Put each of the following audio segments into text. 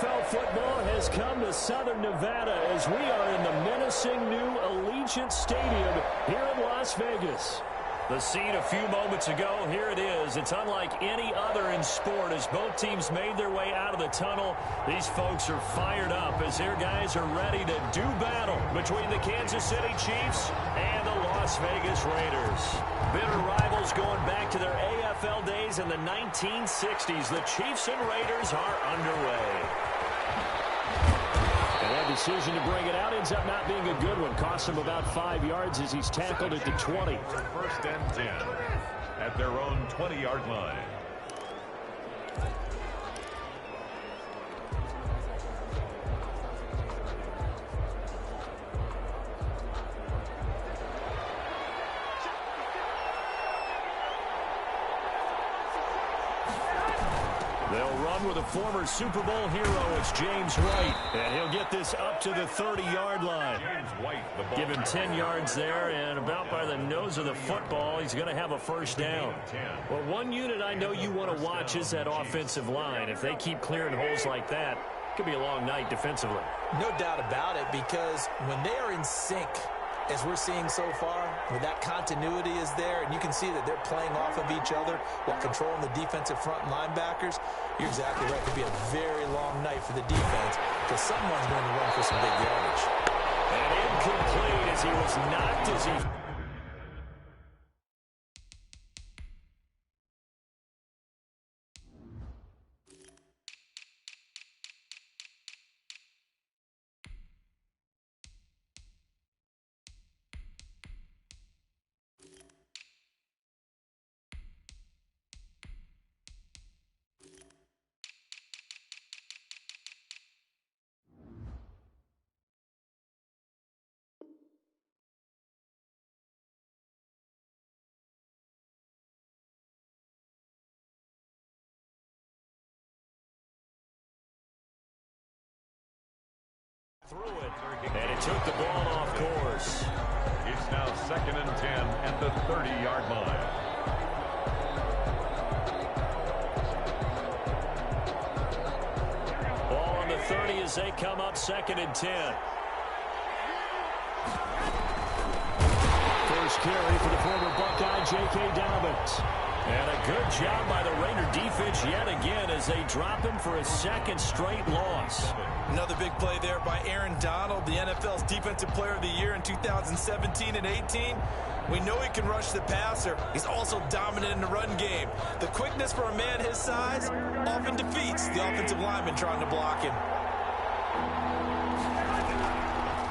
NFL football has come to Southern Nevada as we are in the menacing new Allegiant Stadium here in Las Vegas. The scene a few moments ago, here it is. It's unlike any other in sport as both teams made their way out of the tunnel. These folks are fired up as their guys are ready to do battle between the Kansas City Chiefs and the Las Vegas Raiders. Bitter rivals going back to their AFL days in the 1960s. The Chiefs and Raiders are underway. And that decision to bring it out ends up not being a good one. Costs him about 5 yards as he's tackled at the 20. First and 10 at their own 20-yard line. They'll run with a former Super Bowl hero. It's James White. And he'll get this up to the 30-yard line. James White, the ball. Give him 10 yards there, and about by the nose of the football, he's going to have a first down. Well, one unit I know you want to watch is that offensive line. If they keep clearing holes like that, it could be a long night defensively. No doubt about it, because when they are in sync, as we're seeing so far, where that continuity is there, and you can see that they're playing off of each other while controlling the defensive front linebackers, you're exactly right. It could be a very long night for the defense because someone's going to run for some big yardage. And incomplete as he was knocked as he... through it, and it took the ball off course. It's now 2nd and 10 at the 30-yard line. Ball on the 30 as they come up 2nd and 10. First carry for the former Buckeye, J.K. Dobbins. And a good job by the Raider defense yet again as they drop him for a second straight loss. Another big play there by Aaron Donald, the NFL's Defensive Player of the Year in 2017 and 18. We know he can rush the passer. He's also dominant in the run game. The quickness for a man his size often defeats the offensive lineman trying to block him.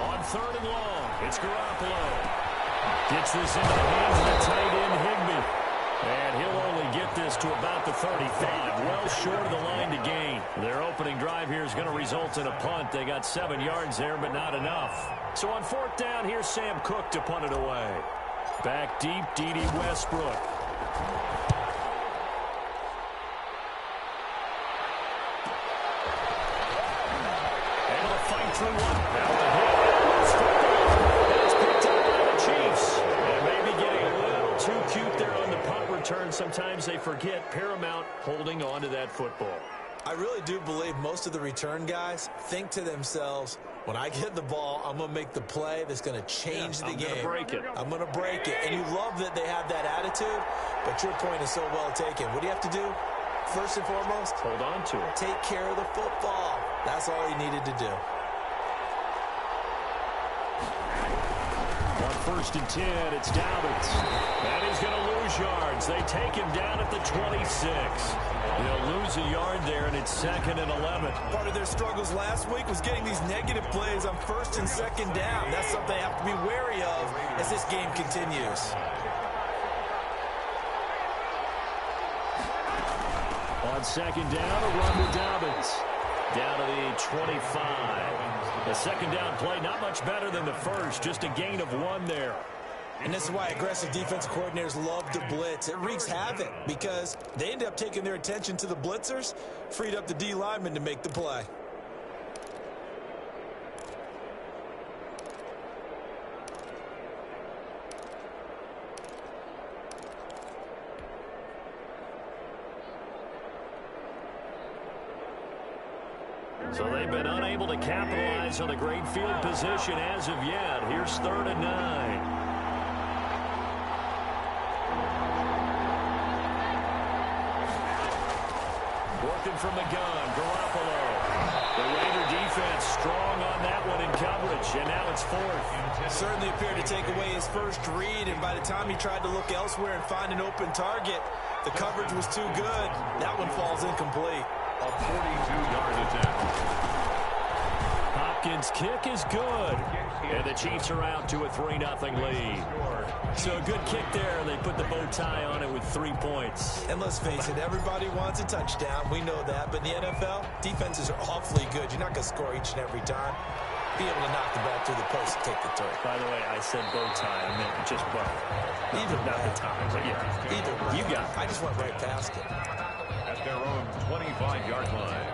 On 3rd and long, it's Garoppolo. Gets this into the hands of the tight end, Higbee. And he'll only get this to about the 35, well short of the line to gain. Their opening drive here is going to result in a punt. They got 7 yards there, but not enough. So on 4th down, here's Sam Cook to punt it away. Back deep, D.D. Westbrook. Able to fight through one. Now the hit. And it's picked up by the Chiefs. And maybe getting a little too cute there on the punt return. Sometimes they forget Paramount holding on to that football. I really do believe most of the return guys think to themselves, when I get the ball, I'm going to make the play that's going to change the game. I'm going to break it. I'm going to break it. And you love that they have that attitude, but your point is so well taken. What do you have to do? First and foremost, hold on to it. Take care of the football. That's all he needed to do. On 1st and 10, it's Dobbins. And he's going to lose yards. They take him down at the 26. They'll lose a yard there, and it's 2nd and 11. Part of their struggles last week was getting these negative plays on 1st and 2nd down. That's something they have to be wary of as this game continues. On 2nd down, a run with Dobbins. Down to the 25. The 2nd down play, not much better than the first, just a gain of 1 there. And this is why aggressive defensive coordinators love to blitz. It wreaks havoc because they end up taking their attention to the blitzers, freed up the D lineman to make the play. So they've been unable to capitalize on a great field position as of yet. Here's 3rd and 9. Working from the gun, Garoppolo. The Raider defense strong on that one in coverage, and now it's 4th. Certainly appeared to take away his first read, and by the time he tried to look elsewhere and find an open target, the coverage was too good. That one falls incomplete. A 42-yard attempt. Hopkins' kick is good, and the Chiefs are out to a 3-0 lead. So a good kick there, and they put the bow tie on it with 3 points. And let's face it, everybody wants a touchdown. We know that. But in the NFL, defenses are awfully good. You're not going to score each and every time. Be able to knock the ball through the post and take the turn. By the way, I said bow tie. I meant just bow. Either not way. the tie, but yeah. Either way. You got it. I just went right past it. At their own 25-yard line.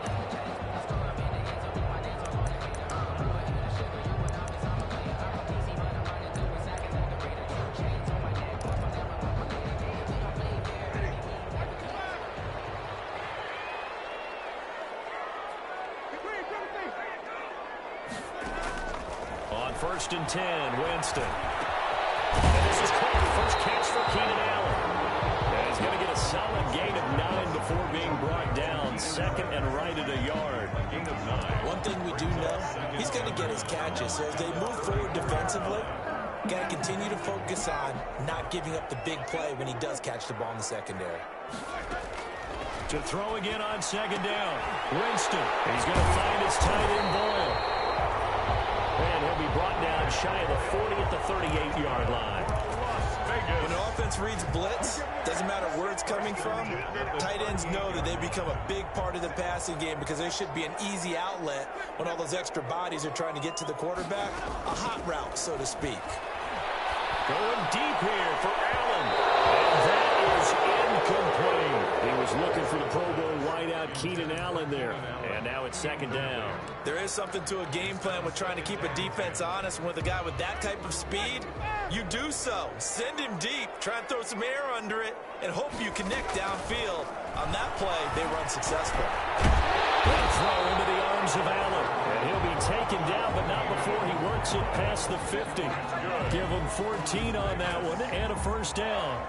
On 1st and 10, Winston. And this is quick. First catch for Keenan Allen. And he's going to get a solid gain of 9 before being brought down. 2nd and right at a yard. Gain of 9. One thing we do know, he's going to get his catches. So as they move forward defensively, got to continue to focus on not giving up the big play when he does catch the ball in the secondary. To throw again on 2nd down. Winston. He's going to find his tight end Boyle. And he'll be brought down shy of the 40 at the 38-yard line. When an offense reads blitz, doesn't matter where it's coming from, tight ends know that they become a big part of the passing game because there should be an easy outlet when all those extra bodies are trying to get to the quarterback. A hot route, so to speak. Going deep here for Allen. And that is incomplete. He was looking for the Pro Bowl wideout Keenan Allen there. And now it's 2nd down. There is something to a game plan with trying to keep a defense honest. With a guy with that type of speed, you do so. Send him deep, try and throw some air under it, and hope you connect downfield. On that play, they were unsuccessful. Good throw into the arms of Allen. And he'll be taken down, but not before he works it past the 50. Give him 14 on that one and a 1st down.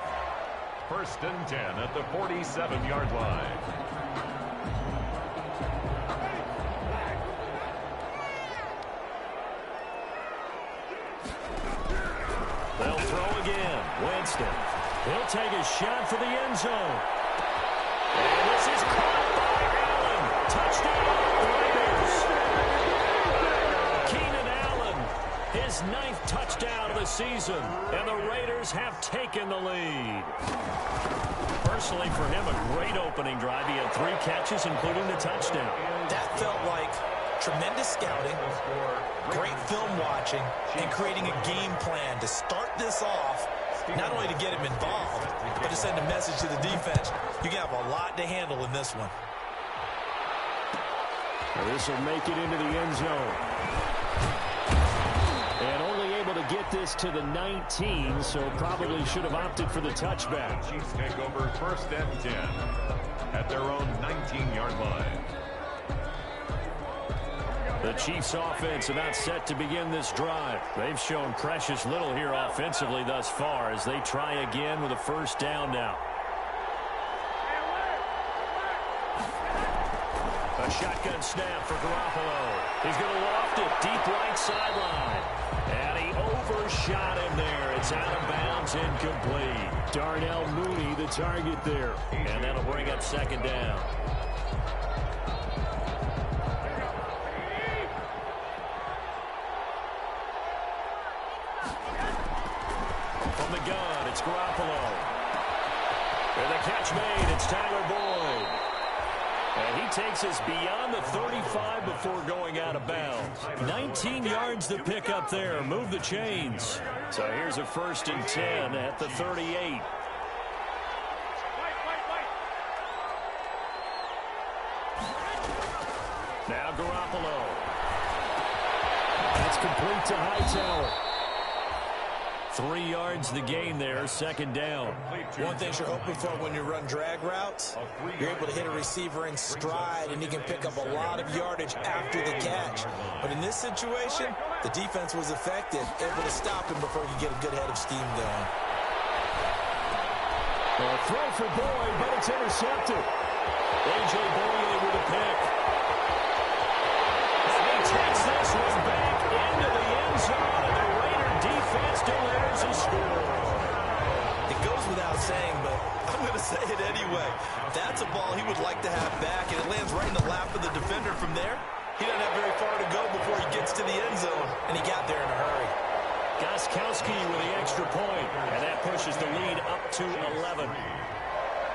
1st and 10 at the 47-yard line. They'll throw again. Winston. He'll take a shot for the end zone. And this is caught by Allen. Touchdown, Raiders. Keenan Allen, his 9th touchdown of the season. And the Raiders have taken the lead. Personally, for him, a great opening drive. He had 3 catches, including the touchdown. That felt like tremendous scouting, great film watching, and creating a game plan to start this off, not only to get him involved, but to send a message to the defense. You have a lot to handle in this one. This will make it into the end zone. And only able to get this to the 19, so probably should have opted for the touchback. Chiefs take over 1st and 10 at their own 19-yard line. The Chiefs offense about set to begin this drive. They've shown precious little here offensively thus far as they try again with a 1st down now. A shotgun snap for Garoppolo. He's going to loft it deep right sideline. And he overshot him there. It's out of bounds, incomplete. Darnell Mooney the target there. And that'll bring up 2nd down. From the gun, it's Garoppolo. And the catch made, it's Tyler Boyd. And he takes us beyond the 35 before going out of bounds. 19 yards to pick up there. Move the chains. So here's a 1st and 10 at the 38. Now Garoppolo. That's complete to Hightower. 3 yards the gain there, second down. One thing you're hoping for when you run drag routes, you're able to hit a receiver in stride, and he can pick up a lot of yardage after the catch. But in this situation, the defense was effective, able to stop him before he could get a good head of steam going. A throw for Boyd, but it's intercepted. A.J. Boyd with a pick. And he takes this one back into the end zone, and the Raider defense delivers a score. It goes without saying, but I'm going to say it anyway. That's a ball he would like to have back, and it lands right in the lap of the defender from there. He doesn't have very far to go before he gets to the end zone, and he got there in a hurry. Gostkowski with the extra point, and that pushes the lead up to 11.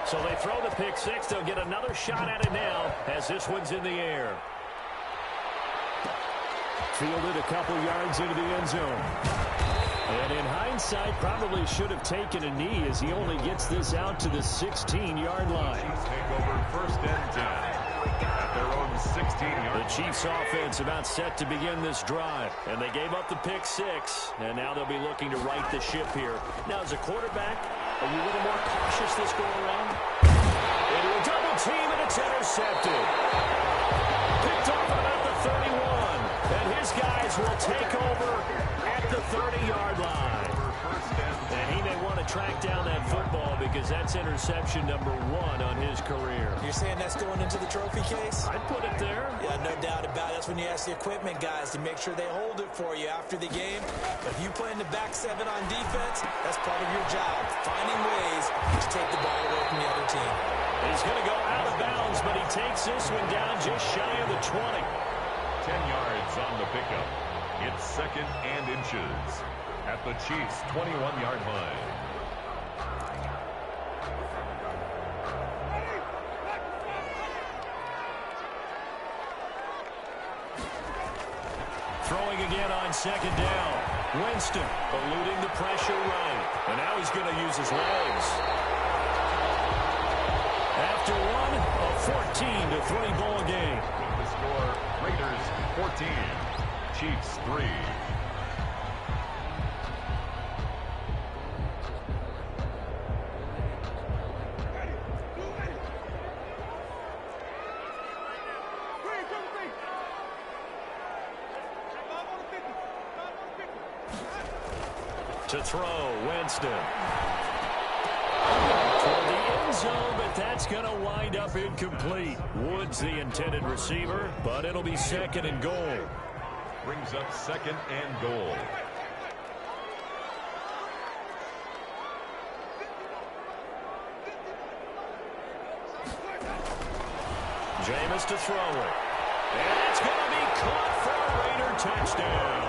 So they throw the pick six. They'll get another shot at it now as this one's in the air. Fielded a couple yards into the end zone. And in hindsight, probably should have taken a knee as he only gets this out to the 16-yard line. Take over first and 10 at their own 16-yard. The Chiefs offense about set to begin this drive. And they gave up the pick six. And now they'll be looking to right the ship here. Now, as a quarterback, are you a little more cautious this go around? Into a double team, and it's intercepted. Picked off about the 31. And his guys will take over at the 30-yard line. And he may want to track down that football because that's interception number 1 on his career. You're saying that's going into the trophy case? I'd put it there. Yeah, no doubt about it. That's when you ask the equipment guys to make sure they hold it for you after the game. But if you play in the back seven on defense, that's part of your job, finding ways to take the ball away from the other team. He's going to go out of bounds, but he takes this one down just shy of the 20. 10 yards on the pickup. It's second and inches at the Chiefs' 21-yard line. Throwing again on second down. Winston eluding the pressure right. And now he's going to use his legs. After one, a 14-3 ball game. The score, Raiders 14, Chiefs 3. To throw, Winston. Toward the end zone, but that's going to wind up incomplete. Woods the intended receiver, but it'll be second and goal. Brings up second and goal. Jameis to throw it. And it's going to be caught for a Raider touchdown.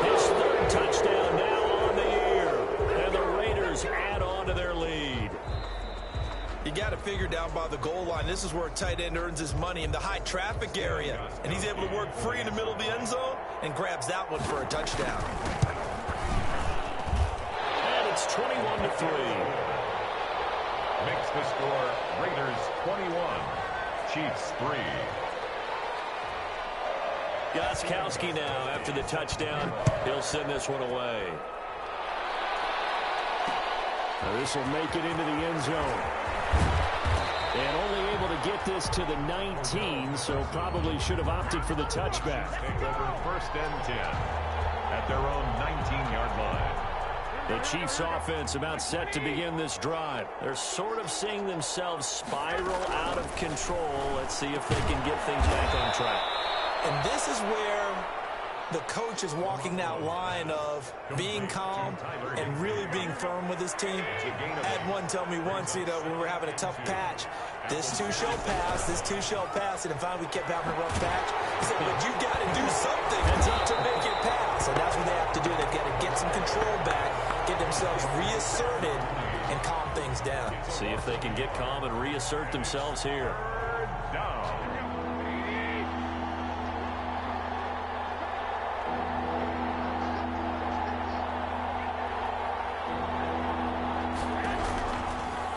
His third touchdown now on the year. And the Raiders add on to their lead. You got to figure down by the goal line. This is where a tight end earns his money in the high traffic area. And he's able to work free in the middle of the end zone and grabs that one for a touchdown. And it's 21-3. Makes the score Raiders 21, Chiefs 3. Gostkowski now after the touchdown. He'll send this one away. Now this will make it into the end zone. And only able to get this to the 19, so probably should have opted for the touchback. Take over first and 10 at their own 19-yard line. The Chiefs offense about set to begin this drive. They're sort of seeing themselves spiral out of control. Let's see if they can get things back on track. And this is where the coach is walking that line of being calm and really being firm with his team. I had one tell me once, when we were having a tough patch, this too shall pass, this too shall pass, and finally we kept having a rough patch. He said, but you got to do something to make it pass, and that's what they have to do. They've got to get some control back, get themselves reasserted, and calm things down. See if they can get calm and reassert themselves here. Down.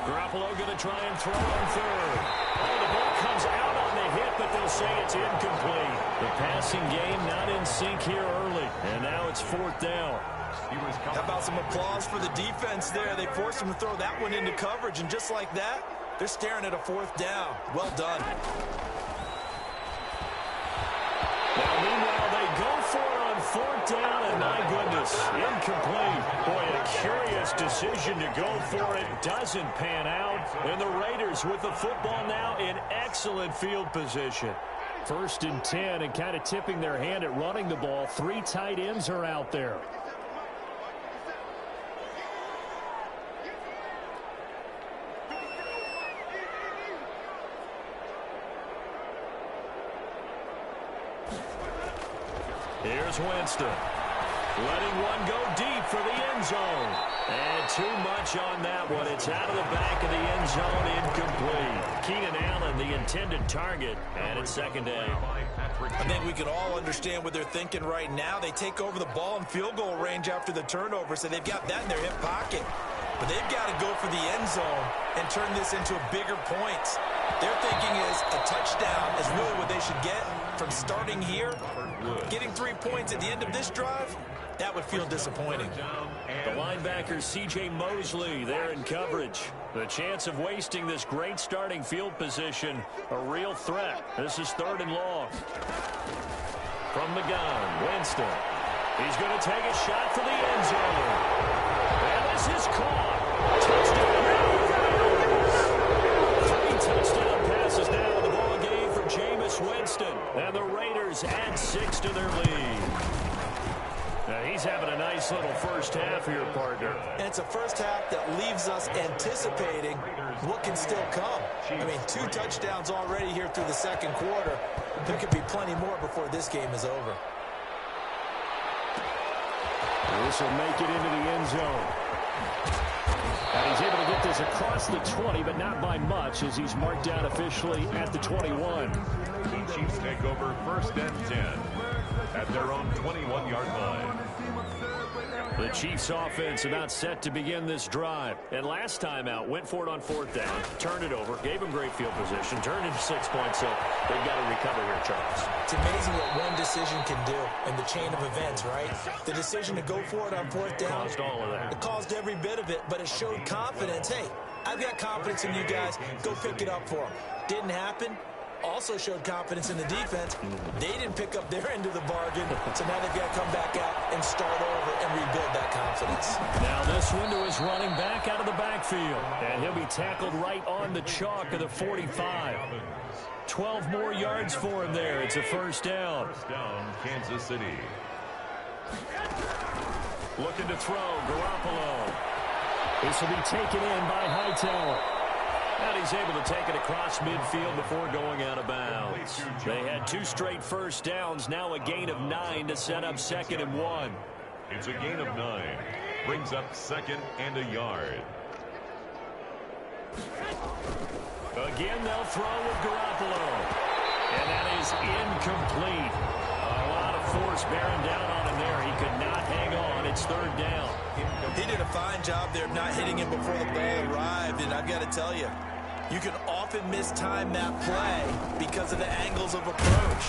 Garoppolo going to try and throw on third. Oh, the ball comes out on the hit, but they'll say it's incomplete. The passing game not in sync here early, and now it's 4th down. How about some applause for the defense there? They forced him to throw that one into coverage, and just like that, they're staring at a 4th down. Well done. Now, meanwhile, they go for it on 4th down, and my goodness, incomplete. Boy, a curious decision to go for it. Doesn't pan out. And the Raiders with the football now in excellent field position. 1st and 10, and kind of tipping their hand at running the ball. 3 tight ends are out there. Here's Winston. Letting one go deep for the end zone. And too much on that one. It's out of the back of the end zone, incomplete. Keenan Allen, the intended target, and it's 2nd down. I think we can all understand what they're thinking right now. They take over the ball in field goal range after the turnover, so they've got that in their hip pocket. But they've got to go for the end zone and turn this into a bigger points. Their thinking is a touchdown is really what they should get from starting here. Getting 3 points at the end of this drive, that would feel disappointing. The linebacker C.J. Mosley there in coverage. The chance of wasting this great starting field position, a real threat. This is 3rd and long. From the gun, Winston. He's going to take a shot for the end zone. And this is caught. Touchdown. 3 touchdown passes now in the ball game for Jameis Winston. And the Raiders add 6 to their lead. Now he's having a nice little first half here, partner. And it's a first half that leaves us anticipating what can still come. I mean, 2 touchdowns already here through the 2nd quarter. There could be plenty more before this game is over. This will make it into the end zone. And he's able to get this across the 20, but not by much, as he's marked down officially at the 21. The Chiefs take over 1st and 10 at their own 21-yard line. The Chiefs offense about set to begin this drive. And last time out, went for it on 4th down, turned it over, gave them great field position, turned into 6 points, so they've got to recover here, Charles. It's amazing what one decision can do in the chain of events, right? The decision to go for it on 4th down. Caused all of that. It caused every bit of it, but it showed confidence. Hey, I've got confidence in you guys. Go pick it up for them. Didn't happen. Also showed confidence in the defense. They didn't pick up their end of the bargain, so now they've got to come back out and start over and rebuild that confidence. Now this window is running back out of the backfield, and he'll be tackled right on the chalk of the 45. 12 more yards for him there. It's a 1st down. 1st down, Kansas City. Looking to throw, Garoppolo. This will be taken in by Hightower. And he's able to take it across midfield before going out of bounds. They had 2 straight 1st downs, now a gain of 9 to set up 2nd and 1. It's a gain of 9. Brings up 2nd and a yard. Again, they'll throw with Garoppolo. And that is incomplete. A lot of force bearing down on him there. He could not hang on. It's 3rd down. He did a fine job there of not hitting him before the ball arrived, and I've got to tell you, you can often mistime that play because of the angles of approach.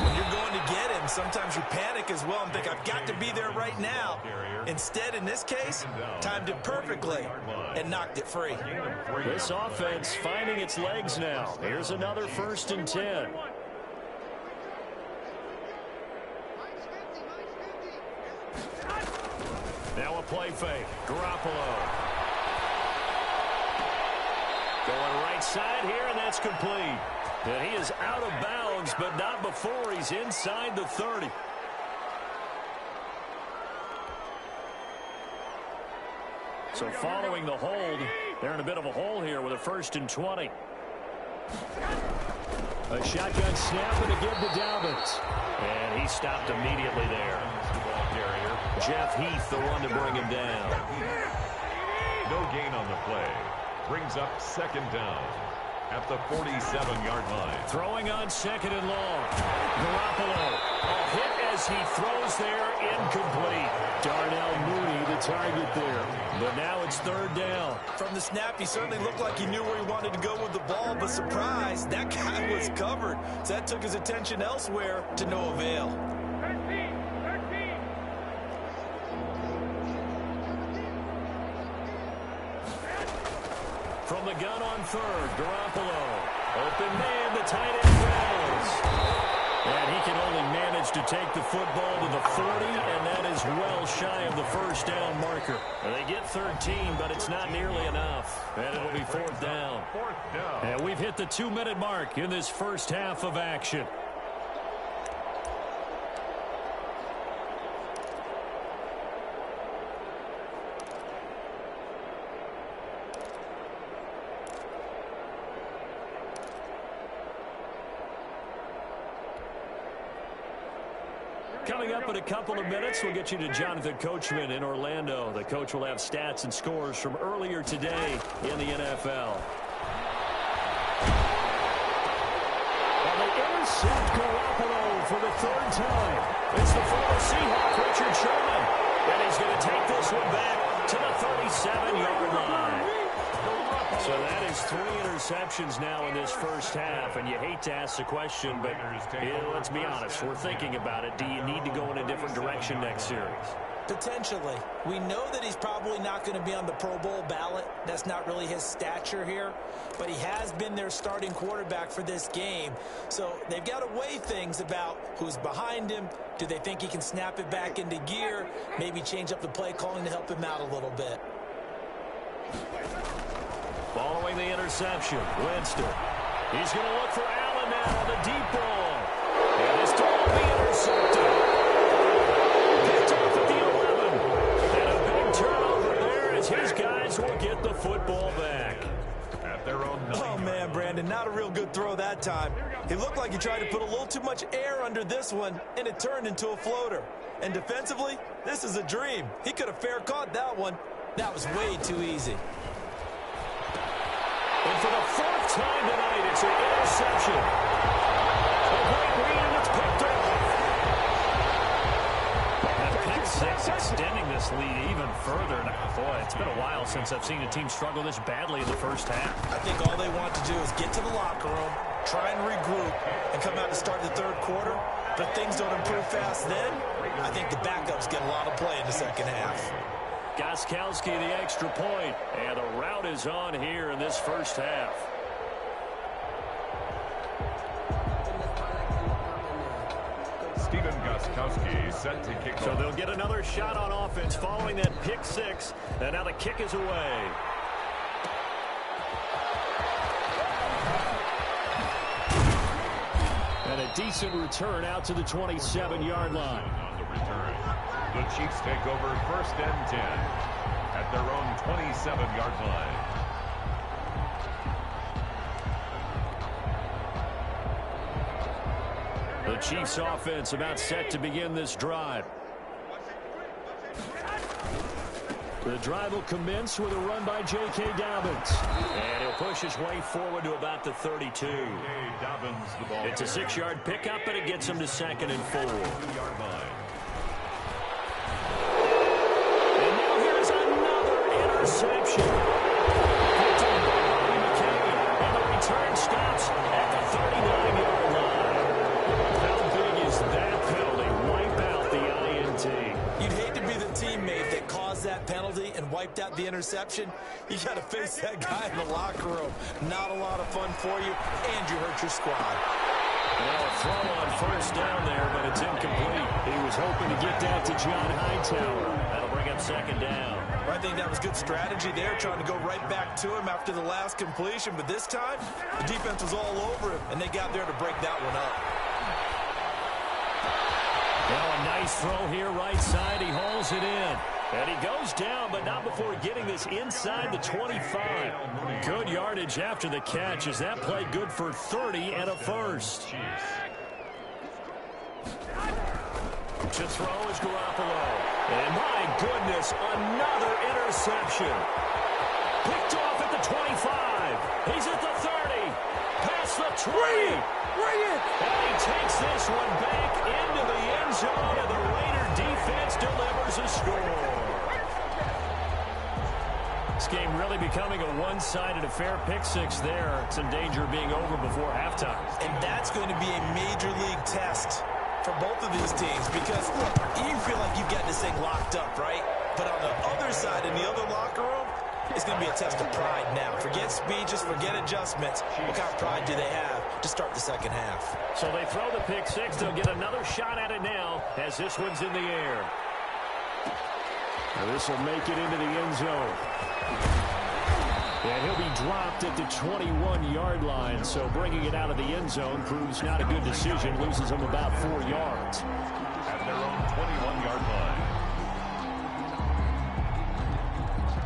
When you're going to get him, sometimes you panic as well and think, I've got to be there right now. Instead, in this case, timed it perfectly and knocked it free. This offense finding its legs now. Here's another 1st and 10. Now a play fake. Garoppolo. Going right side here, and that's complete. And he is out of bounds, but not before he's inside the 30. So following the hold, they're in a bit of a hole here with a 1st and 20. A shotgun snap and a give to Dalvin. And he stopped immediately there. Jeff Heath, the one to bring him down. No gain on the play. Brings up 2nd down at the 47-yard line. Throwing on 2nd and long. Garoppolo. A hit as he throws there, incomplete. Darnell Mooney, the target there. But now it's 3rd down. From the snap, he certainly looked like he knew where he wanted to go with the ball, but surprise, that guy was was covered, so that took his attention elsewhere to no avail. 13. From the gun on third, Garoppolo. Open man, the tight end fails. And he can only manage to take the football to the 40, and that is well shy of the first down marker. They get 13, but it's not nearly enough. And it'll be fourth down. And we've hit the 2-minute mark in this first half of action. Coming up in a couple of minutes, we'll get you to Jonathan Coachman in Orlando. The coach will have stats and scores from earlier today in the NFL. And they intercept Garoppolo for the third time. It's the former Seahawk, Richard Sherman. And he's going to take this one back to the 37-yard line. So that is 3 interceptions now in this first half, and you hate to ask the question, but let's be honest, we're thinking about it. Do you need to go in a different direction next series? Potentially. We know that he's probably not going to be on the Pro Bowl ballot. That's not really his stature here, but he has been their starting quarterback for this game. So they've got to weigh things about who's behind him. Do they think he can snap it back into gear? Maybe change up the play calling to help him out a little bit. Following the interception, Winston. He's going to look for Allen now on the deep ball. And this ball will be intercepted. Picked off at the 11. And a big turnover there as his guys will get the football back. At their own 9. Oh, man, Brandon, not a real good throw that time. He looked like he tried to put a little too much air under this one, and it turned into a floater. And defensively, this is a dream. He could have fair caught that one. That was way too easy. And for the fourth time tonight, it's an interception. A great read, and it's picked off. That pick six extending this lead even further. Boy, it's been a while since I've seen a team struggle this badly in the first half. I think all they want to do is get to the locker room, try and regroup, and come out to start the third quarter. But if things don't improve fast then, I think the backups get a lot of play in the second half. Gostkowski the extra point, and the route is on here in this first half. Stephen Gostkowski set to kick off. So they'll get another shot on offense following that pick six, and now the kick is away. And a decent return out to the 27-yard line. On the return. The Chiefs take over first and 10 at their own 27-yard line. The Chiefs offense about set to begin this drive. The drive will commence with a run by J.K. Dobbins. And he'll push his way forward to about the 32. It's a 6-yard pickup, but it gets him to 2nd and 4. And now here's another interception. And the return stops at the 39-yard line. How big is that penalty? Wipe out the INT. You'd hate to be the teammate that caused that penalty and wiped out the interception. You got to face that guy in the locker room. Not a lot of fun for you, and you hurt your squad. Well, a throw on first down there, but it's incomplete. He was hoping to get that to John Hightower. That'll bring up 2nd down. I think that was good strategy there, trying to go right back to him after the last completion. But this time, the defense was all over him, and they got there to break that one up. Well, a nice throw here right side. He hauls it in. And he goes down, but not before getting this inside the 25. Good yardage after the catch as that play good for 30 and a first. To throw is Garoppolo. And my goodness, another interception. Picked off at the 25. He's at the 30. Past the 20. Bring it! And he takes this one back into the end zone, and the Raider defense delivers a score. This game really becoming a one-sided affair. Pick six there. It's in danger of being over before halftime. And that's going to be a major league test for both of these teams because, look, you feel like you've got this thing locked up, right? But on the other side, in the other locker room, it's going to be a test of pride now. Forget speeches, forget adjustments. What kind of pride do they have to start the second half? So they throw the pick six. They'll get another shot at it now as this one's in the air. Now this will make it into the end zone. And he'll be dropped at the 21-yard line. So bringing it out of the end zone proves not a good decision. Loses him about 4 yards. At their own 21-yard line.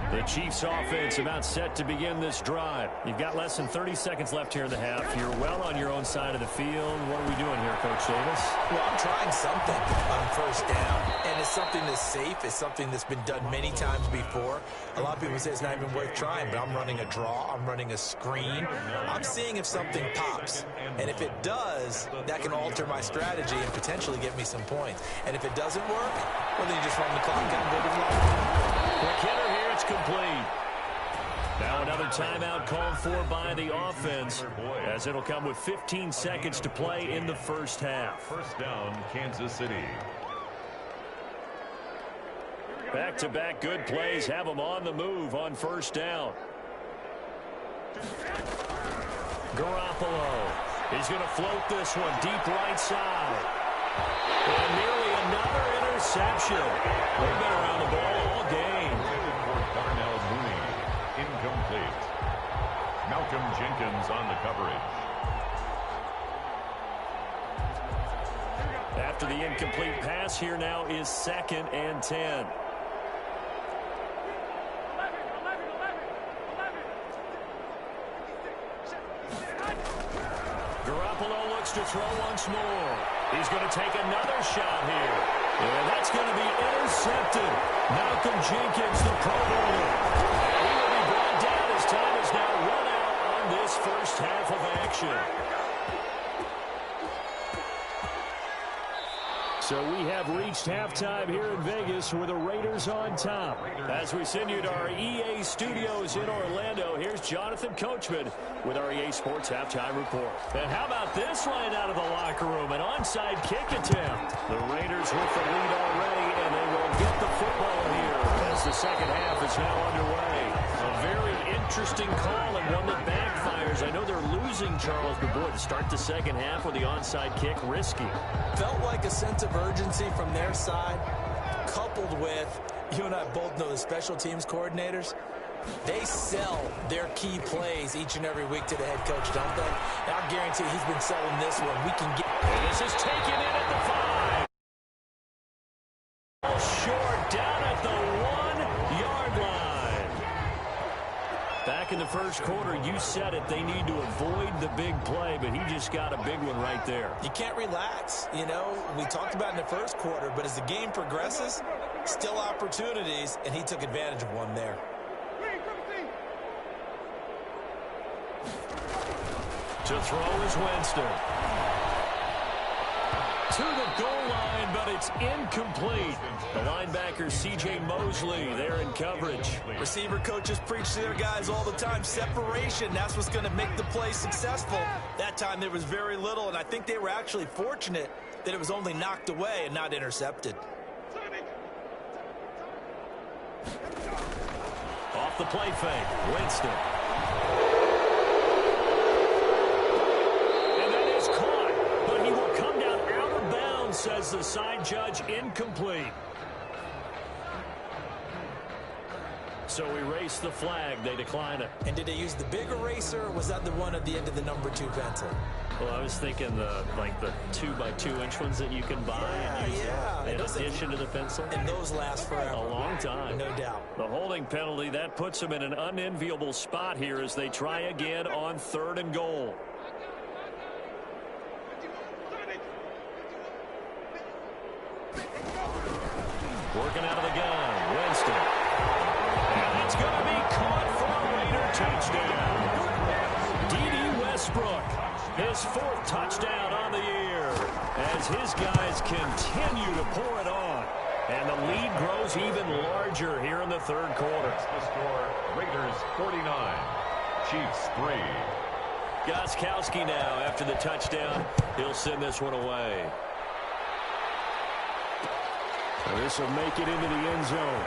The Chiefs offense about set to begin this drive. You've got less than 30 seconds left here in the half. You're well on your own side of the field. What are we doing here, Coach Davis? Well, I'm trying something on first down, and it's something that's safe. It's something that's been done many times before. A lot of people say it's not even worth trying, but I'm running a draw. I'm running a screen. I'm seeing if something pops, and if it does, that can alter my strategy and potentially get me some points. And if it doesn't work, well, then you just run the clock out and go to the line. Quick hitter here. It's complete. Now another timeout called for by the offense as it'll come with 15 seconds to play in the first half. First down, Kansas City. Back-to-back good plays have them on the move on first down. Garoppolo. He's going to float this one deep right side. And nearly another interception. They've been around the ball all game. Incomplete. Malcolm Jenkins on the coverage. After the incomplete pass, here now is 2nd and 10. Garoppolo looks to throw once more. He's going to take another shot here. And that's going to be intercepted. Malcolm Jenkins, the Pro Bowler. His time is now run out on this first half of action. So we have reached halftime here in Vegas with the Raiders on top. As we send you to our EA studios in Orlando, here's Jonathan Coachman with our EA Sports Halftime Report. And how about this line out of the locker room? An onside kick attempt. The Raiders with the lead already, and they will get the football here as the second half is now underway. A very interesting call and one that backfires. I know they're losing Charles, but boy, to start the second half with the onside kick, risky. Felt like a sense of urgency from their side, coupled with, you and I both know the special teams coordinators, they sell their key plays each and every week to the head coach, don't they? And I guarantee he's been selling this one. We can get... And this is taken in at the 5. Short down at the 1-yard line. Back in the first quarter, you said it. They need to avoid the big play, but he just got a big one right there. You can't relax. You know, we talked about in the first quarter, but as the game progresses, still opportunities, and he took advantage of one there. To throw is Winston. To the goal line, but it's incomplete. The linebacker, C.J. Mosley, there in coverage. Receiver coaches preach to their guys all the time. Separation, that's what's going to make the play successful. That time there was very little, and I think they were actually fortunate that it was only knocked away and not intercepted. Off the play fake, Winston. Says the side judge, incomplete. So we race the flag. They decline it. And did they use the big eraser, or was that the one at the end of the number 2 pencil? Well, I was thinking the 2x2-inch ones that you can buy and use in addition to the pencil. And those last forever. A long time. No doubt. The holding penalty, that puts them in an unenviable spot here as they try again on 3rd and goal. Working out of the gun, Winston. And it's going to be caught for a Raider touchdown. D.D. Westbrook, his 4th touchdown on the year, as his guys continue to pour it on. And the lead grows even larger here in the third quarter. The score, Raiders 49, Chiefs 3. Gostkowski now after the touchdown. He'll send this one away. This will make it into the end zone.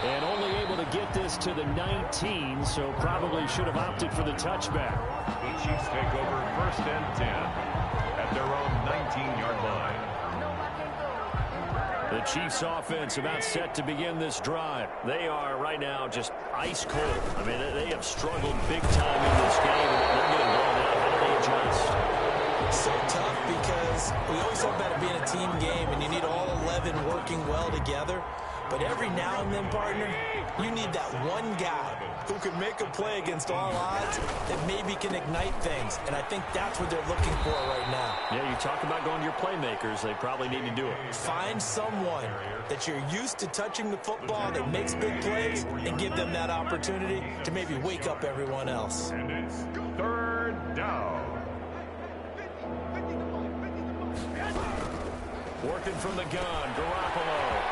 And only able to get this to the 19, so probably should have opted for the touchback. The Chiefs take over 1st and 10 at their own 19-yard line. The Chiefs offense about set to begin this drive. They are right now just ice cold. I mean, they have struggled big time in this game. They're getting blown out. How do they adjust? So tough because we always talk about it being a team game and you need all 11 working well together. But every now and then, partner, you need that one guy who can make a play against all odds that maybe can ignite things. And I think that's what they're looking for right now. Yeah, you talk about going to your playmakers. They probably need to do it. Find someone that you're used to touching the football that makes big plays and give them that opportunity to maybe wake up everyone else. And it's 3rd down. Working from the gun, Garoppolo.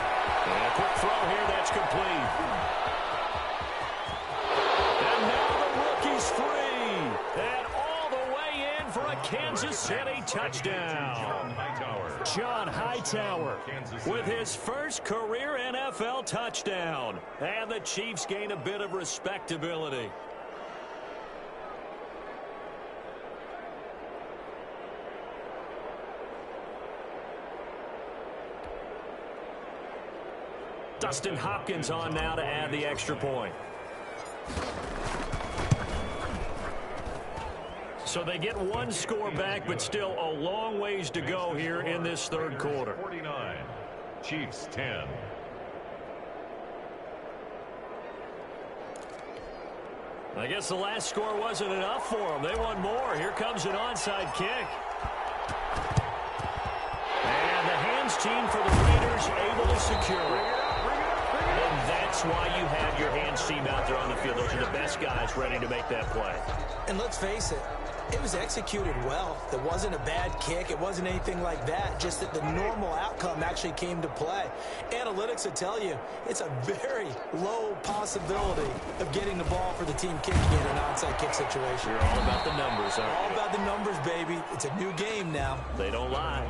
And a quick throw here, that's complete. And now the rookie's free. And all the way in for a Kansas City touchdown. John Hightower with his first career NFL touchdown. And the Chiefs gain a bit of respectability. Dustin Hopkins on now to add the extra point. So they get one score back, but still a long ways to go here in this third quarter. 49, Chiefs 10. I guess the last score wasn't enough for them. They want more. Here comes an onside kick. And the hands team for the Raiders able to secure it. And that's why you have your hands team out there on the field. Those are the best guys ready to make that play. And let's face it, it was executed well. It wasn't a bad kick. It wasn't anything like that. Just that the normal outcome actually came to play. Analytics will tell you it's a very low possibility of getting the ball for the team kicking in an onside kick situation. You're all about the numbers, huh? All about the numbers, baby. It's a new game now. They don't lie.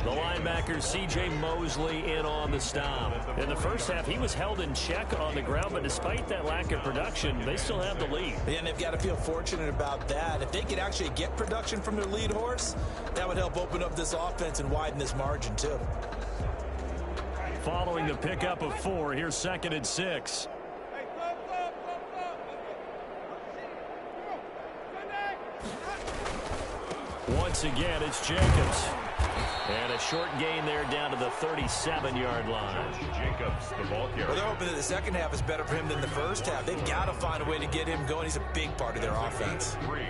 The linebacker, C.J. Mosley, in on the stop. In the first half, he was held in check on the ground, but despite that lack of production, they still have the lead. And they've got to feel fortunate about that. If they could actually get production from their lead horse, that would help open up this offense and widen this margin, too. Following the pickup of 4, here's 2nd and 6. Once again, it's Jacobs. And a short gain there down to the 37-yard line. Jacobs, the ball carrier. Well, they're hoping that the second half is better for him than the first half. They've got to find a way to get him going. He's a big part of their offense. 3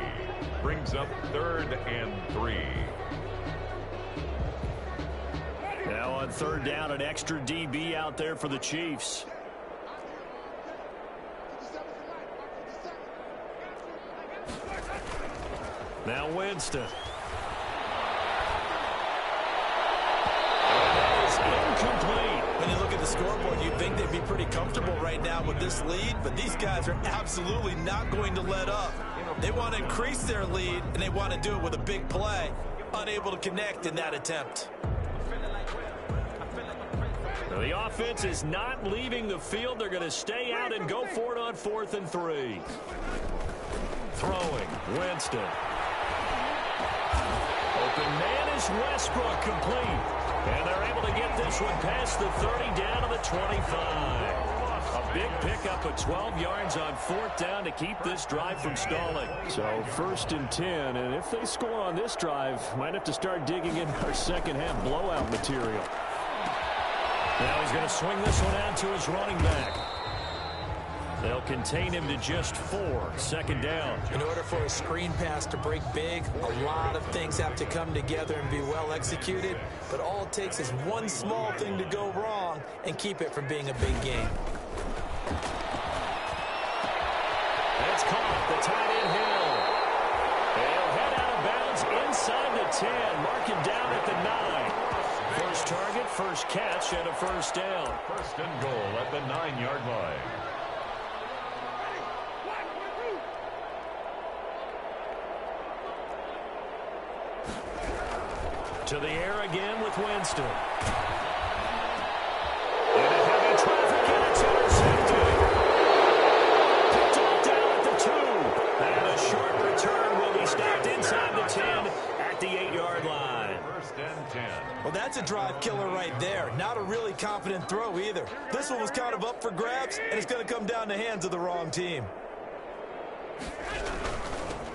brings up 3rd and 3. Now on 3rd down, an extra DB out there for the Chiefs. Now Winston. Incomplete. When you look at the scoreboard, you'd think they'd be pretty comfortable right now with this lead, but these guys are absolutely not going to let up. They want to increase their lead, and they want to do it with a big play. Unable to connect in that attempt. Now the offense is not leaving the field. They're going to stay out and go for it on 4th and 3. Throwing, Winston. Open man is Westbrook, complete. And they're able to get this one past the 30 down to the 25. A big pickup of 12 yards on 4th down to keep this drive from stalling. So 1st and 10, and if they score on this drive, might have to start digging in our second half blowout material. Now he's going to swing this one out to his running back. They'll contain him to just 4. 2nd down. In order for a screen pass to break big, a lot of things have to come together and be well executed. But all it takes is one small thing to go wrong and keep it from being a big game. That's caught. The tight end Hill. They'll head out of bounds inside the 10. Mark him down at the 9. First target, first catch, and a first down. First and goal at the 9-yard line. To the air again with Winston. Into heavy traffic, and it's intercepted. Picked off down at the 2. And a short return will be stopped inside the 10 at the 8-yard line. First and 10. Well, that's a drive killer right there. Not a really confident throw either. This one was kind of up for grabs, and it's going to come down the hands of the wrong team.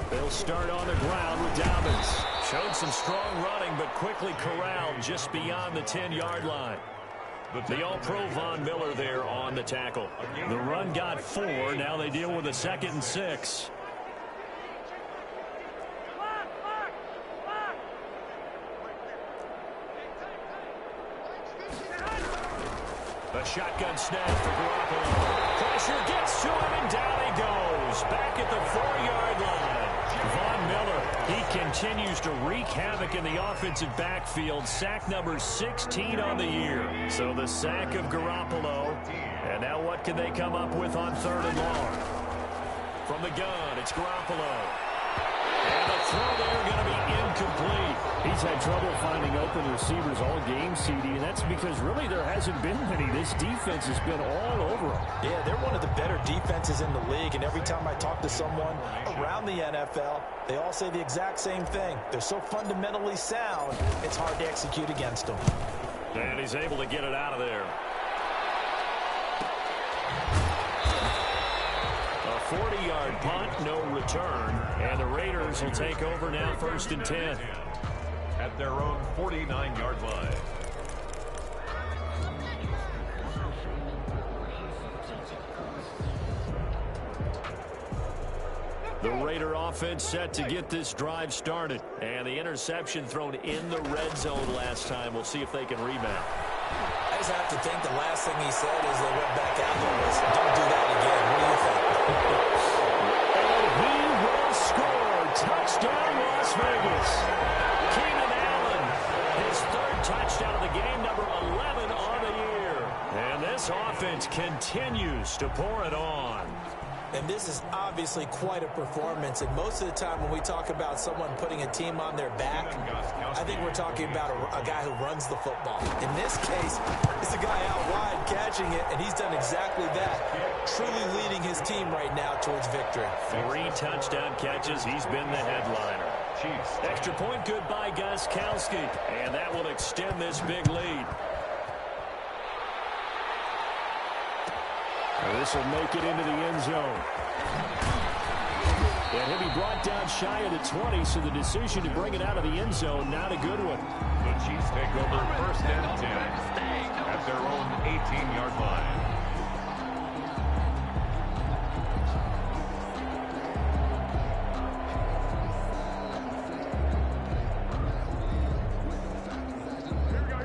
They'll start on the ground with Dobbins. Showed some strong running, but quickly corralled just beyond the 10-yard line. The All-Pro Von Miller there on the tackle. The run got 4. Now they deal with a 2nd and 6. A shotgun snap for Garoppolo. Pressure gets to him, and down he goes. Back at the 4-yard line. Von Miller, he continues to wreak havoc in the offensive backfield. Sack number 16 on the year. So the sack of Garoppolo. And now what can they come up with on 3rd and long? From the gun, it's Garoppolo. And the throw there going to be incomplete. He's had trouble finding open receivers all game, CD, and that's because really there hasn't been many. This defense has been all over them. Yeah, they're one of the better defenses in the league, and every time I talk to someone around the NFL, they all say the exact same thing. They're so fundamentally sound, it's hard to execute against them. And he's able to get it out of there. A 40-yard punt, no return, and the Raiders will take over now 1st and 10. At their own 49-yard line. The Raider offense set to get this drive started. And the interception thrown in the red zone last time. We'll see if they can rebound. I just have to think the last thing he said as they went back out there was, don't do that again. What do you think? And he will score. Touchdown, Las Vegas. Keenan Allen, his 3rd touchdown of the game, number 11 on the year. And this offense continues to pour it on. And this is obviously quite a performance. And most of the time when we talk about someone putting a team on their back, I think we're talking about a guy who runs the football. In this case, it's a guy out wide catching it, and he's done exactly that, truly leading his team right now towards victory. 3 touchdown catches. He's been the headliner. Extra point good by Gostkowski, and that will extend this big lead. This will make it into the end zone. And he'll be brought down shy of the 20, so the decision to bring it out of the end zone, not a good one. The Chiefs take over 1st and 10 at their own 18-yard line.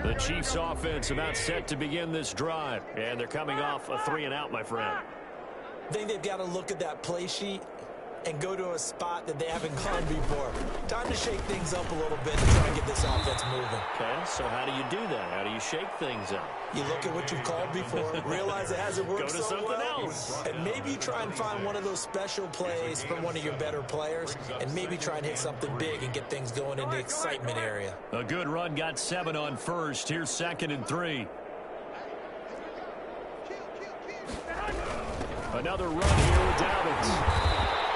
The Chiefs offense about set to begin this drive, and they're coming off a 3-and-out, my friend. I think they've got to look at that play sheet and go to a spot that they haven't gone before. Time to shake things up a little bit and try and get this offense moving. Okay, so how do you do that? How do you shake things up? You look at what you've called before, realize it hasn't worked Go to so something well, else. and maybe you try and find one of those special plays from one of your better players, and maybe try and hit something big and get things going in the excitement area. A good run got 7 on 1st. Here's 2nd and 3. Another run here with Dobbins.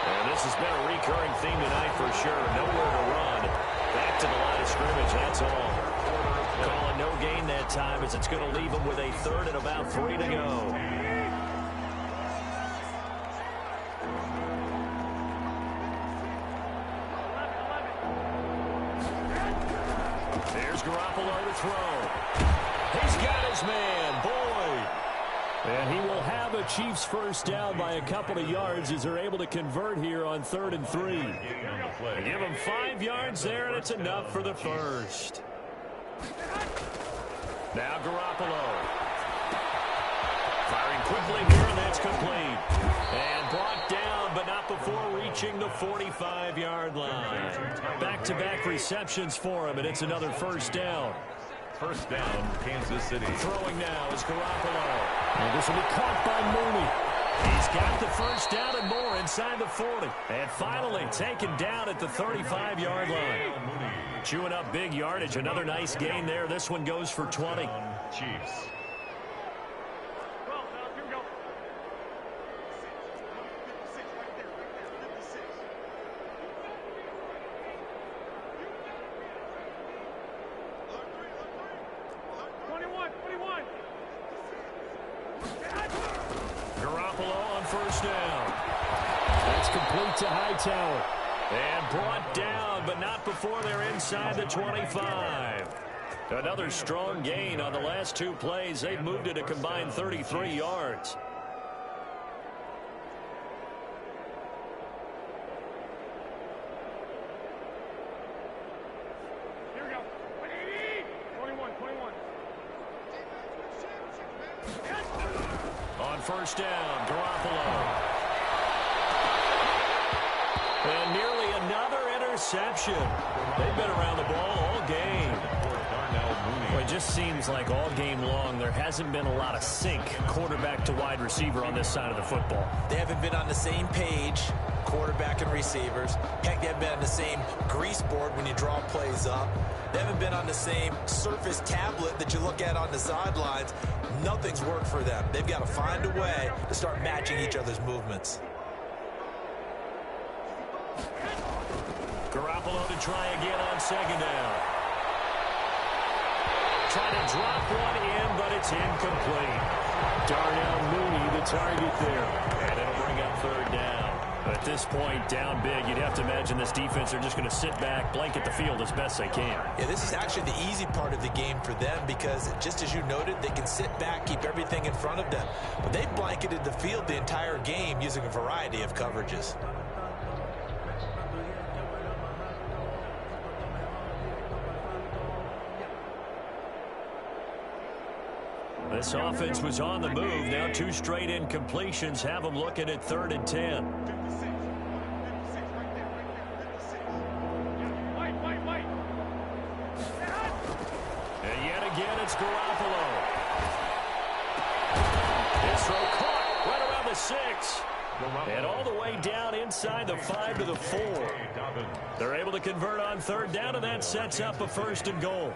And this has been a recurring theme tonight for sure. Nowhere to run. Back to the line of scrimmage, that's all. Calling no gain that time as it's going to leave them with a 3rd and about 3 to go. There's Garoppolo to throw. He's got his man, Boyd. And he will have a Chiefs first down by a couple of yards as they're able to convert here on 3rd and 3. They give him 5 yards there, and it's enough for the first. Now Garoppolo. Firing quickly here, and that's complete. And brought down, but not before reaching the 45-yard line. Back-to-back receptions for him, and it's another first down. First down, Kansas City. Throwing now is Garoppolo. And this will be caught by Mooney. He's got the first down and more inside the 40. And finally taken down at the 35-yard line. Chewing up big yardage. Another nice gain there. This one goes for 20. Chiefs. First down. That's complete to Hightower. And brought down, but not before they're inside the 25. Another strong gain on the last two plays. They've moved it a combined 33 yards. Here we go. 21. On first down, Garoppolo. And nearly another interception. They've been around the ball all game. Well, it just seems like all game long there hasn't been a lot of sync quarterback to wide receiver on this side of the football. They haven't been on the same page, quarterback and receivers. Heck, they haven't been on the same grease board when you draw plays up. They haven't been on the same surface tablet that you look at on the sidelines. Nothing's worked for them. They've got to find a way to start matching each other's movements. Garoppolo to try again on second down. Try to drop one in, but it's incomplete. Darnell Mooney the target there. And it'll bring up third down. At this point, down big, you'd have to imagine this defense are just going to sit back, blanket the field as best they can. Yeah, this is actually the easy part of the game for them because, just as you noted, they can sit back, keep everything in front of them. But they've blanketed the field the entire game using a variety of coverages. This offense was on the move. Now two straight incompletions have them looking at 3rd and 10. And yet again, it's Garoppolo. His throw caught right around the 6. And all the way down inside the 5 to the 4. They're able to convert on third down, and that sets up a 1st and goal.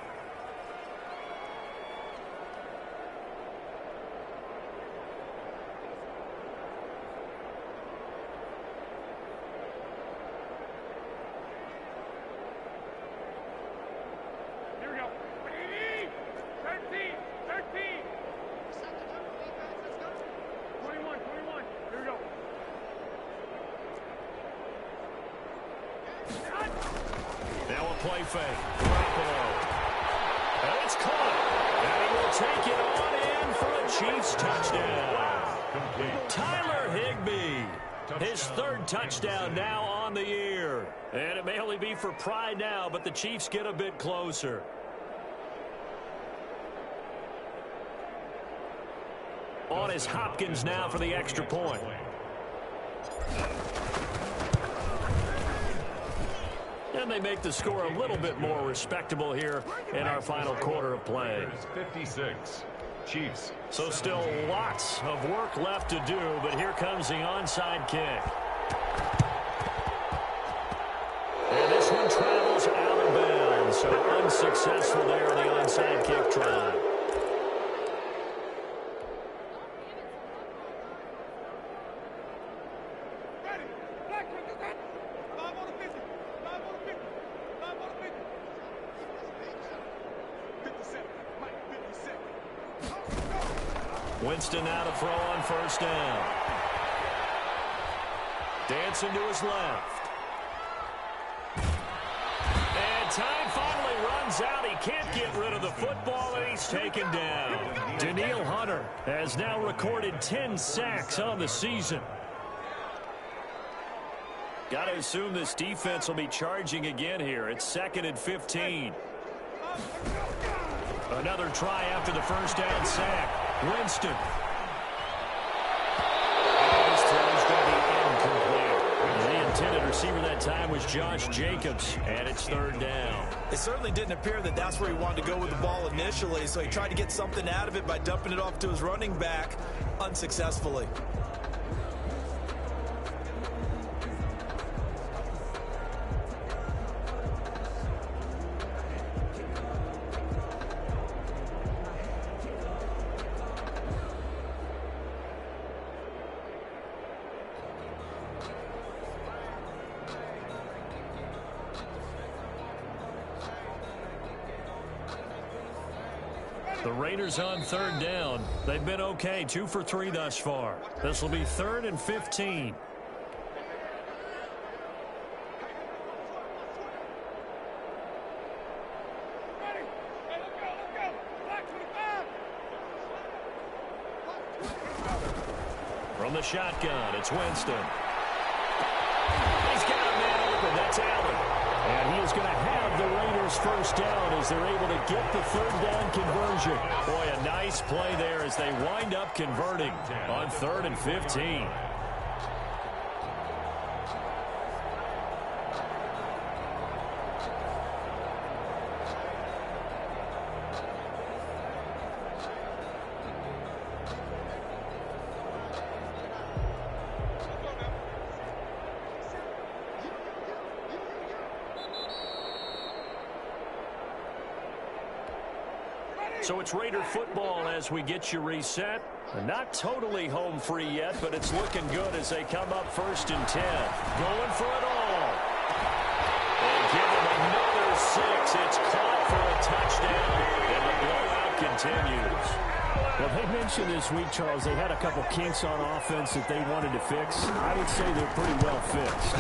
Play fake. Garoppolo. And it's caught. And he will take it on in for a Chiefs touchdown. Tyler Higbee. His 3rd touchdown now on the year. And it may only be for pride now, but the Chiefs get a bit closer. On is Hopkins now for the extra point. And they make the score a little bit more respectable here in our final quarter of play. 56. Chiefs. So still lots of work left to do, but here comes the onside kick. And this one travels out of bounds, so unsuccessful there in the onside kick try. Winston now to throw on first down. Dancing to his left. And time finally runs out. He can't get rid of the football, and he's taken down. Daniil Hunter has now recorded 10 sacks on the season. Got to assume this defense will be charging again here. It's 2nd and 15. Another try after the first down sack. Winston. And his throw is going to be incomplete. The intended receiver that time was Josh Jacobs, and it's third down. It certainly didn't appear that that's where he wanted to go with the ball initially, so he tried to get something out of it by dumping it off to his running back unsuccessfully. The Raiders on third down. They've been okay, 2 for 3 thus far. This will be 3rd and 15. From the shotgun, it's Winston. He's got a man open. That's Allen. And he is going to have the Raiders first down as they're able to get the third down conversion. Boy, a nice play there as they wind up converting on 3rd and 15. So it's Raider football as we get you reset. Not totally home free yet, but it's looking good as they come up 1st and 10. Going for it all. They give him another 6. It's caught for a touchdown, and the blowout continues. Well, they mentioned this week, Charles, they had a couple kinks on offense that they wanted to fix. I would say they're pretty well fixed.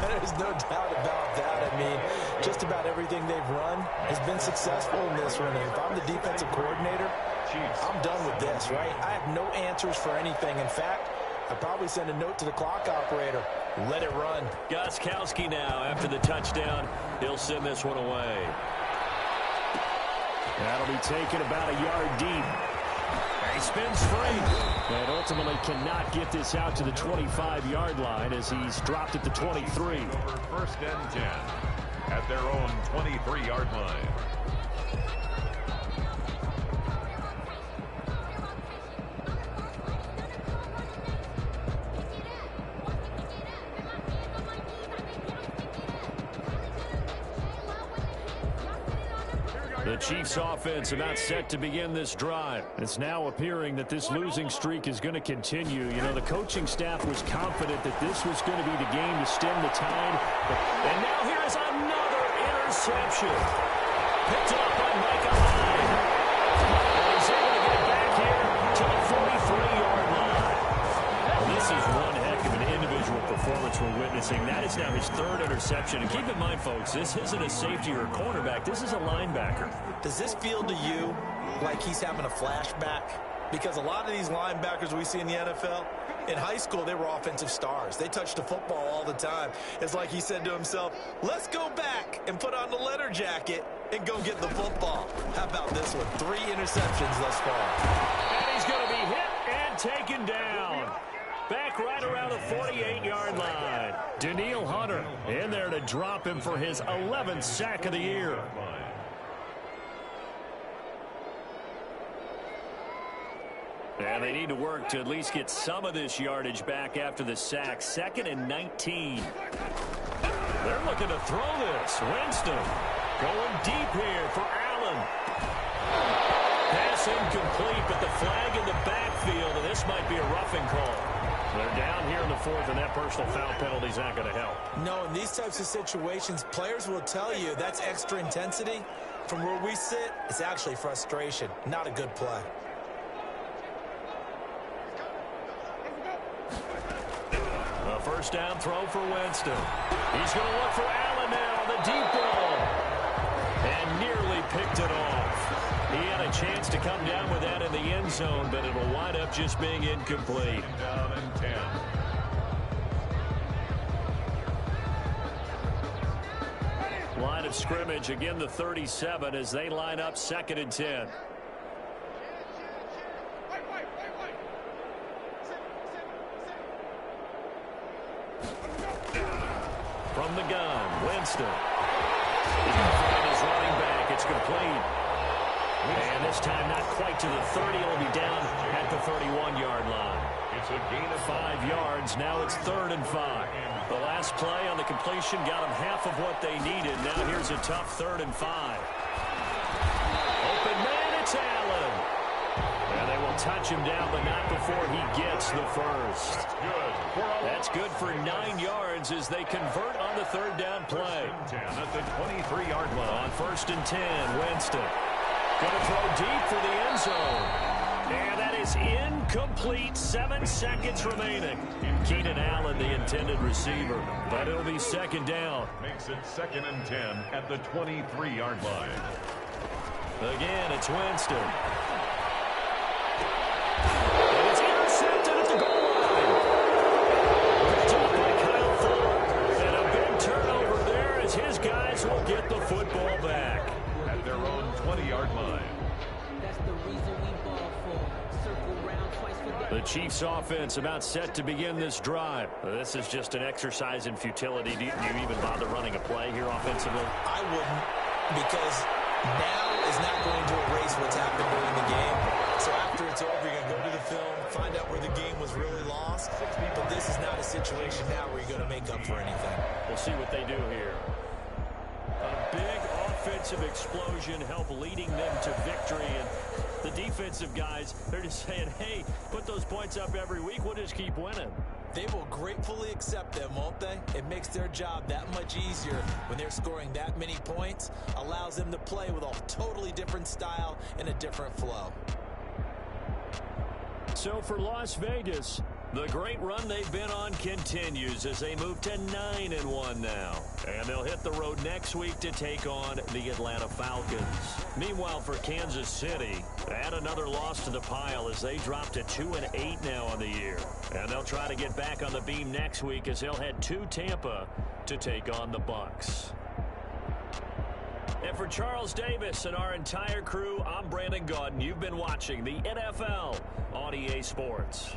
There's no doubt about that. I mean, just about everything they've run has been successful in this one. And if I'm the defensive coordinator, I'm done with this, right? I have no answers for anything. In fact, I'd probably send a note to the clock operator. Let it run. Gostkowski now after the touchdown. He'll send this one away. That'll be taken about a yard deep. He spins free. And ultimately cannot get this out to the 25-yard line as he's dropped at the 23. Over 1st and 10 at their own 23-yard line. The Chiefs offense about set to begin this drive. It's now appearing that this losing streak is going to continue. You know, the coaching staff was confident that this was going to be the game to stem the tide. And now here's another interception. Picked up by Micah Hyde. And he's able to get back here to the 43-yard line. This is one heck of an individual performance we're witnessing. That is now his 3rd interception. And keep in mind, folks, this isn't a safety or a cornerback. This is a linebacker. Does this feel to you like he's having a flashback? Because a lot of these linebackers we see in the NFL, in high school, they were offensive stars. They touched the football all the time. It's like he said to himself, let's go back and put on the leather jacket and go get the football. How about this one? 3 interceptions thus far. And he's going to be hit and taken down. Back right around the 48-yard line. Danielle Hunter in there to drop him for his 11th sack of the year. And they need to work to at least get some of this yardage back after the sack. 2nd and 19. They're looking to throw this. Winston going deep here for Allen. Pass incomplete, but the flag in the backfield, and this might be a roughing call. They're down here in the 4th, and that personal foul penalty is not going to help. No, in these types of situations, players will tell you that's extra intensity. From where we sit, it's actually frustration. Not a good play. A first down throw for Winston. He's going to look for Allen now on the deep ball. And nearly picked it off. He had a chance to come down with that in the end zone, but it'll wind up just being incomplete. Down and 10. Line of scrimmage, again the 37 as they line up 2nd and 10. From from the gun. Winston. He can find his running back. It's complete. And this time not quite to the 30. It'll be down at the 31-yard line. It's a gain of 5 yards. Now it's 3rd and 5. The last play on the completion got them half of what they needed. Now here's a tough 3rd and 5. Open man, it's Allen. And they will touch him down, but not before he gets the first. That's good for 9 yards as they convert on the 3rd down play. 10 at the 23-yard line. On 1st and 10, Winston. Going to throw deep for the end zone. And that is incomplete. 7 seconds remaining. Keenan Allen, the intended receiver. But it'll be 2nd down. Makes it 2nd and 10 at the 23-yard line. Again, it's Winston. And it's intercepted at the goal line. Picked up by Kyle Fuller. And a big turnover there as his guys will get the football back. At their own 20-yard line. That's the reason we ball for. Circle round twice for The Chiefs offense about set to begin this drive. This is just an exercise in futility. Do you even bother running a play here offensively? I wouldn't, because now is not going to erase what's happened during the game. So after it's over, you're going to go to the film, find out where the game was really lost. But this is not a situation now where you're going to make up for anything. We'll see what they do here. A big offensive explosion help leading them to victory. And the defensive guys, they're just saying, hey, put those points up every week. We'll just keep winning. They will gratefully accept them, won't they? It makes their job that much easier when they're scoring that many points. Allows them to play with a totally different style and a different flow. So for Las Vegas, the great run they've been on continues as they move to 9-1 now. And they'll hit the road next week to take on the Atlanta Falcons. Meanwhile, for Kansas City, add another loss to the pile as they drop to 2-8 now on the year. And they'll try to get back on the beam next week as they'll head to Tampa to take on the Bucs. And for Charles Davis and our entire crew, I'm Brandon Gaudin. You've been watching the NFL on EA Sports.